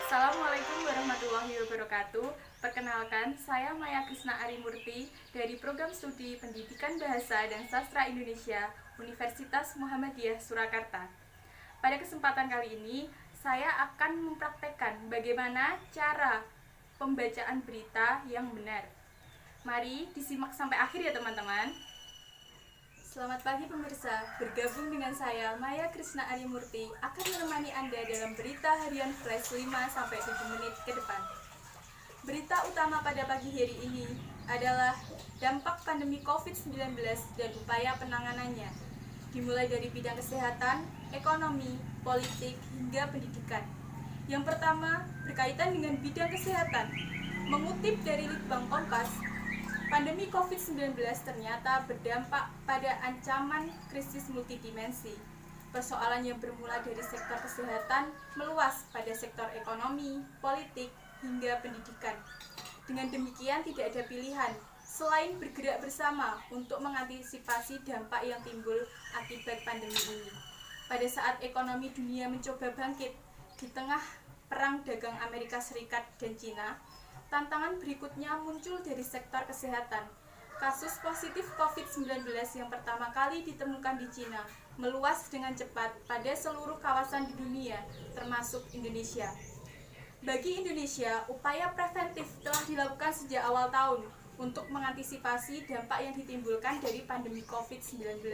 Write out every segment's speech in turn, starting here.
Assalamualaikum warahmatullahi wabarakatuh. Perkenalkan, saya Maya Krisna Arimurti dari Program Studi Pendidikan Bahasa dan Sastra Indonesia Universitas Muhammadiyah Surakarta. Pada kesempatan kali ini, saya akan mempraktekkan bagaimana cara pembacaan berita yang benar. Mari disimak sampai akhir ya teman-teman. Selamat pagi pemirsa, bergabung dengan saya Maya Krisna Arimurti akan menemani Anda dalam berita harian Flash 5-7 menit ke depan. Berita utama pada pagi hari ini adalah dampak pandemi COVID-19 dan upaya penanganannya, dimulai dari bidang kesehatan, ekonomi, politik, hingga pendidikan. Yang pertama, berkaitan dengan bidang kesehatan. Mengutip dari Litbang Kompas, pandemi COVID-19 ternyata berdampak pada ancaman krisis multidimensi. Persoalan yang bermula dari sektor kesehatan meluas pada sektor ekonomi, politik, hingga pendidikan. Dengan demikian tidak ada pilihan selain bergerak bersama untuk mengantisipasi dampak yang timbul akibat pandemi ini. Pada saat ekonomi dunia mencoba bangkit di tengah perang dagang Amerika Serikat dan Cina, tantangan berikutnya muncul dari sektor kesehatan. Kasus positif COVID-19 yang pertama kali ditemukan di Cina meluas dengan cepat pada seluruh kawasan di dunia, termasuk Indonesia. Bagi Indonesia, upaya preventif telah dilakukan sejak awal tahun untuk mengantisipasi dampak yang ditimbulkan dari pandemi COVID-19.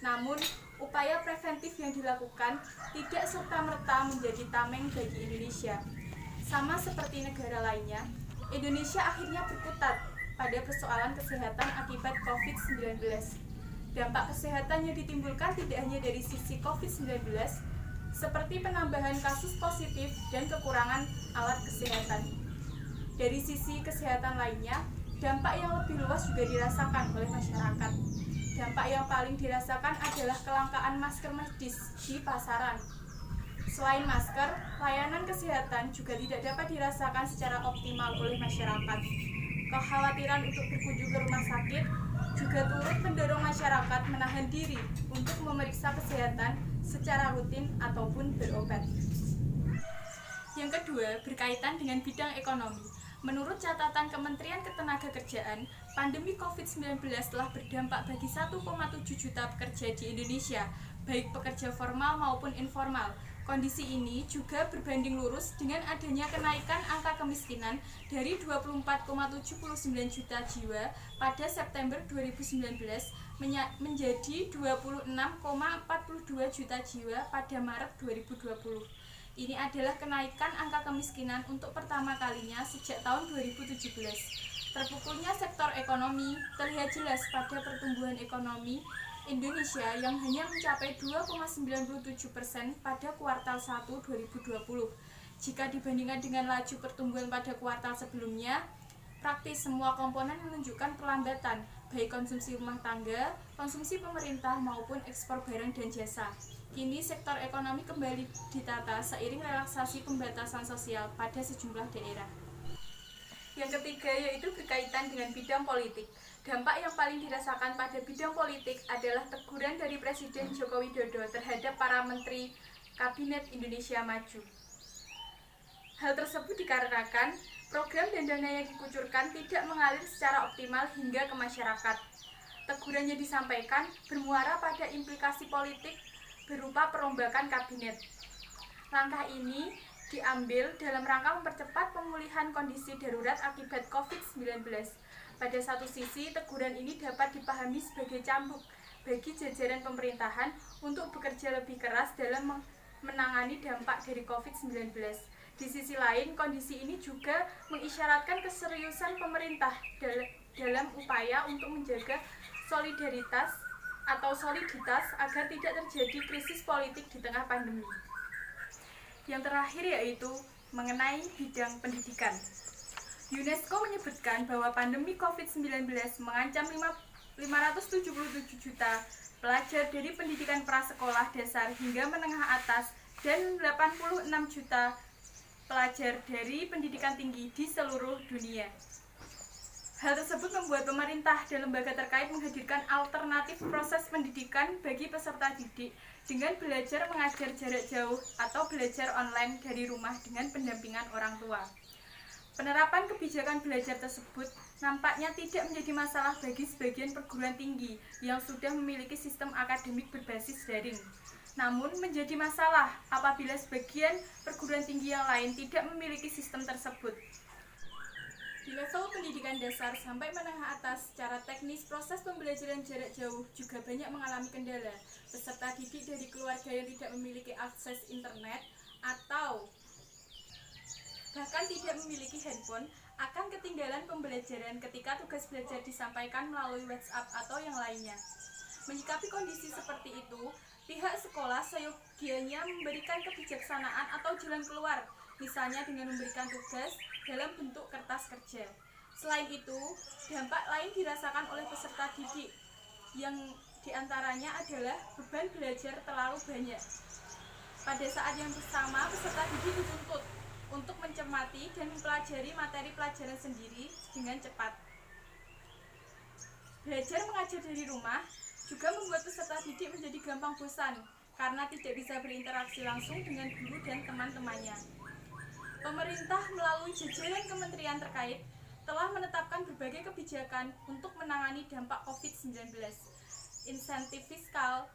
Namun, upaya preventif yang dilakukan tidak serta-merta menjadi tameng bagi Indonesia. Sama seperti negara lainnya, Indonesia akhirnya berkutat pada persoalan kesehatan akibat COVID-19. Dampak kesehatan yang ditimbulkan tidak hanya dari sisi COVID-19, seperti penambahan kasus positif dan kekurangan alat kesehatan. Dari sisi kesehatan lainnya, dampak yang lebih luas juga dirasakan oleh masyarakat. Dampak yang paling dirasakan adalah kelangkaan masker medis di pasaran. Selain masker, layanan kesehatan juga tidak dapat dirasakan secara optimal oleh masyarakat. Kekhawatiran untuk berkunjung ke rumah sakit juga turut mendorong masyarakat menahan diri untuk memeriksa kesehatan secara rutin ataupun berobat. Yang kedua, berkaitan dengan bidang ekonomi. Menurut catatan Kementerian Ketenagakerjaan, pandemi COVID-19 telah berdampak bagi 1,7 juta pekerja di Indonesia, baik pekerja formal maupun informal. Kondisi ini juga berbanding lurus dengan adanya kenaikan angka kemiskinan dari 24,79 juta jiwa pada September 2019 menjadi 26,42 juta jiwa pada Maret 2020. Ini adalah kenaikan angka kemiskinan untuk pertama kalinya sejak tahun 2017. Terpukulnya sektor ekonomi terlihat jelas pada pertumbuhan ekonomi Indonesia yang hanya mencapai 2,97% pada kuartal 1 2020. Jika dibandingkan dengan laju pertumbuhan pada kuartal sebelumnya, praktis semua komponen menunjukkan perlambatan, baik konsumsi rumah tangga, konsumsi pemerintah maupun ekspor barang dan jasa. Kini sektor ekonomi kembali ditata seiring relaksasi pembatasan sosial pada sejumlah daerah. Yang ketiga yaitu berkaitan dengan bidang politik. Dampak yang paling dirasakan pada bidang politik adalah teguran dari Presiden Joko Widodo terhadap para menteri Kabinet Indonesia Maju. Hal tersebut dikarenakan program dan dana yang dikucurkan tidak mengalir secara optimal hingga ke masyarakat. Teguran yang disampaikan bermuara pada implikasi politik berupa perombakan kabinet. Langkah ini diambil dalam rangka mempercepat pemulihan kondisi darurat akibat COVID-19. Pada satu sisi, teguran ini dapat dipahami sebagai cambuk bagi jajaran pemerintahan untuk bekerja lebih keras dalam menangani dampak dari COVID-19. Di sisi lain, kondisi ini juga mengisyaratkan keseriusan pemerintah dalam upaya untuk menjaga soliditas agar tidak terjadi krisis politik di tengah pandemi. Yang terakhir yaitu mengenai bidang pendidikan. UNESCO menyebutkan bahwa pandemi COVID-19 mengancam 577 juta pelajar dari pendidikan prasekolah dasar hingga menengah atas dan 86 juta pelajar dari pendidikan tinggi di seluruh dunia. Hal tersebut membuat pemerintah dan lembaga terkait menghadirkan alternatif proses pendidikan bagi peserta didik dengan belajar mengajar jarak jauh atau belajar online dari rumah dengan pendampingan orang tua. Penerapan kebijakan belajar tersebut nampaknya tidak menjadi masalah bagi sebagian perguruan tinggi yang sudah memiliki sistem akademik berbasis daring. Namun menjadi masalah apabila sebagian perguruan tinggi yang lain tidak memiliki sistem tersebut. Di level pendidikan dasar sampai menengah atas, secara teknis proses pembelajaran jarak jauh juga banyak mengalami kendala. Peserta didik dari keluarga yang tidak memiliki akses internet atau bahkan tidak memiliki handphone akan ketinggalan pembelajaran ketika tugas belajar disampaikan melalui WhatsApp atau yang lainnya. Menyikapi kondisi seperti itu, pihak sekolah seyogianya memberikan kebijaksanaan atau jalan keluar, misalnya dengan memberikan tugas dalam bentuk kertas kerja. Selain itu, dampak lain dirasakan oleh peserta didik, yang diantaranya adalah beban belajar terlalu banyak. Pada saat yang bersama, peserta didik dituntut untuk mencermati dan mempelajari materi pelajaran sendiri dengan cepat. Belajar mengajar dari rumah juga membuat peserta didik menjadi gampang bosan karena tidak bisa berinteraksi langsung dengan guru dan teman-temannya. Pemerintah melalui jajaran kementerian terkait telah menetapkan berbagai kebijakan untuk menangani dampak COVID-19. Insentif fiskal,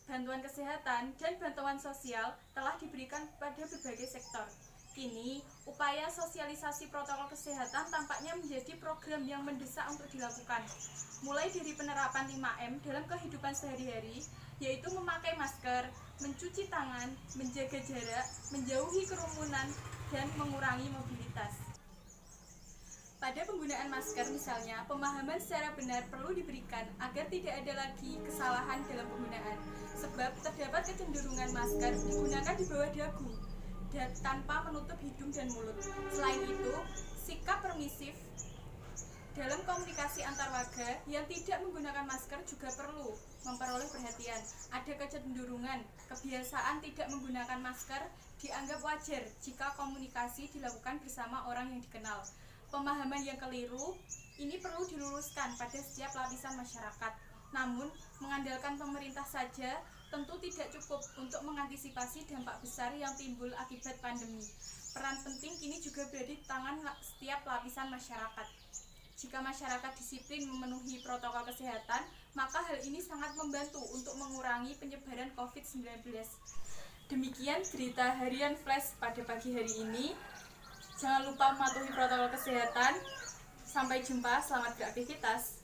bantuan kesehatan, dan bantuan sosial telah diberikan pada berbagai sektor. Kini, upaya sosialisasi protokol kesehatan tampaknya menjadi program yang mendesak untuk dilakukan. Mulai dari penerapan 5M dalam kehidupan sehari-hari, yaitu memakai masker, mencuci tangan, menjaga jarak, menjauhi kerumunan, dan mengurangi mobilitas. Pada penggunaan masker misalnya, pemahaman secara benar perlu diberikan agar tidak ada lagi kesalahan dalam penggunaan, sebab terdapat kecenderungan masker digunakan di bawah dagu dan tanpa menutup hidung dan mulut. Selain itu, sikap permisif dalam komunikasi antar warga yang tidak menggunakan masker juga perlu memperoleh perhatian. Ada kecenderungan kebiasaan tidak menggunakan masker dianggap wajar jika komunikasi dilakukan bersama orang yang dikenal. Pemahaman yang keliru ini perlu diluruskan pada setiap lapisan masyarakat. Namun, mengandalkan pemerintah saja tentu tidak cukup untuk mengantisipasi dampak besar yang timbul akibat pandemi. Peran penting kini juga berada di tangan setiap lapisan masyarakat. Jika masyarakat disiplin memenuhi protokol kesehatan, maka hal ini sangat membantu untuk mengurangi penyebaran COVID-19. Demikian berita harian Flash pada pagi hari ini. Jangan lupa mematuhi protokol kesehatan. Sampai jumpa, selamat beraktivitas.